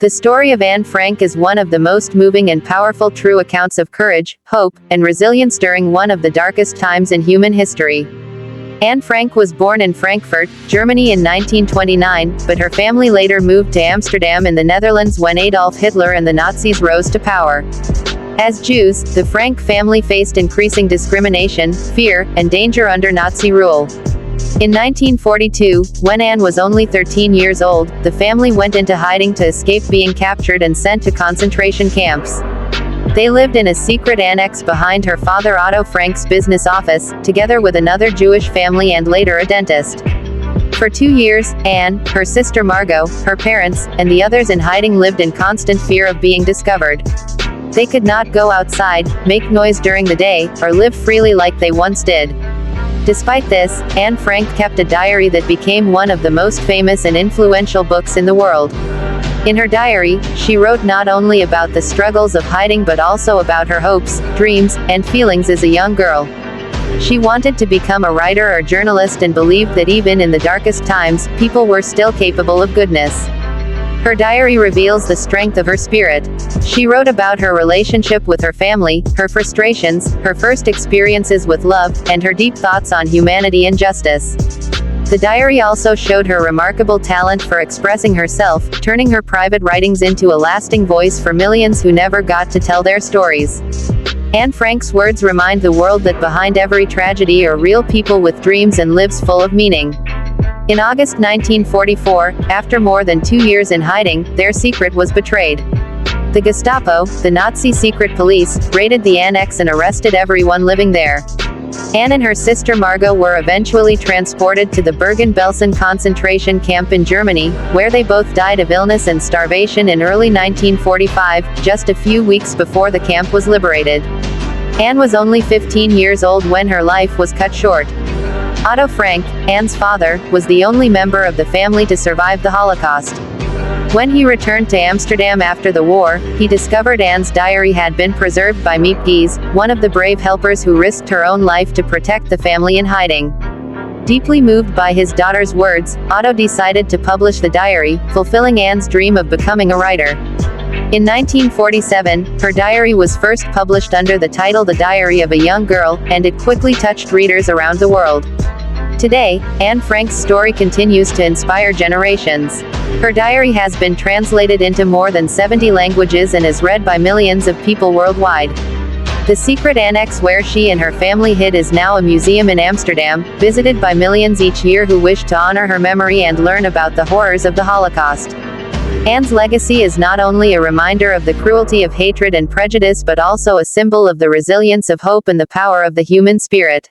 The story of Anne Frank is one of the most moving and powerful true accounts of courage, hope, and resilience during one of the darkest times in human history. Anne Frank was born in Frankfurt, Germany in 1929, but her family later moved to Amsterdam in the Netherlands when Adolf Hitler and the Nazis rose to power. As Jews, the Frank family faced increasing discrimination, fear, and danger under Nazi rule. In 1942, when Anne was only 13 years old, the family went into hiding to escape being captured and sent to concentration camps. They lived in a secret annex behind her father Otto Frank's business office, together with another Jewish family and later a dentist. For 2 years, Anne, her sister Margot, her parents, and the others in hiding lived in constant fear of being discovered. They could not go outside, make noise during the day, or live freely like they once did. Despite this, Anne Frank kept a diary that became one of the most famous and influential books in the world. In her diary, she wrote not only about the struggles of hiding but also about her hopes, dreams, and feelings as a young girl. She wanted to become a writer or journalist and believed that even in the darkest times, people were still capable of goodness. Her diary reveals the strength of her spirit. She wrote about her relationship with her family, her frustrations, her first experiences with love, and her deep thoughts on humanity and justice. The diary also showed her remarkable talent for expressing herself, turning her private writings into a lasting voice for millions who never got to tell their stories. Anne Frank's words remind the world that behind every tragedy are real people with dreams and lives full of meaning. In August 1944, after more than 2 years in hiding, their secret was betrayed. The Gestapo, the Nazi secret police, raided the annex and arrested everyone living there. Anne and her sister Margot were eventually transported to the Bergen-Belsen concentration camp in Germany, where they both died of illness and starvation in early 1945, just a few weeks before the camp was liberated. Anne was only 15 years old when her life was cut short. Otto Frank, Anne's father, was the only member of the family to survive the Holocaust. When he returned to Amsterdam after the war, he discovered Anne's diary had been preserved by Miep Gies, one of the brave helpers who risked her own life to protect the family in hiding. Deeply moved by his daughter's words, Otto decided to publish the diary, fulfilling Anne's dream of becoming a writer. In 1947, her diary was first published under the title The Diary of a Young Girl, and it quickly touched readers around the world. Today, Anne Frank's story continues to inspire generations. Her diary has been translated into more than 70 languages and is read by millions of people worldwide. The secret annex where she and her family hid is now a museum in Amsterdam, visited by millions each year who wish to honor her memory and learn about the horrors of the Holocaust. Anne's legacy is not only a reminder of the cruelty of hatred and prejudice but also a symbol of the resilience of hope and the power of the human spirit.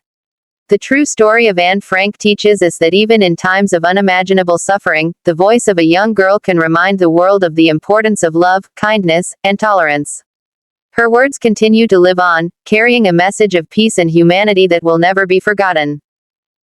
The true story of Anne Frank teaches us that even in times of unimaginable suffering, the voice of a young girl can remind the world of the importance of love, kindness, and tolerance. Her words continue to live on, carrying a message of peace and humanity that will never be forgotten.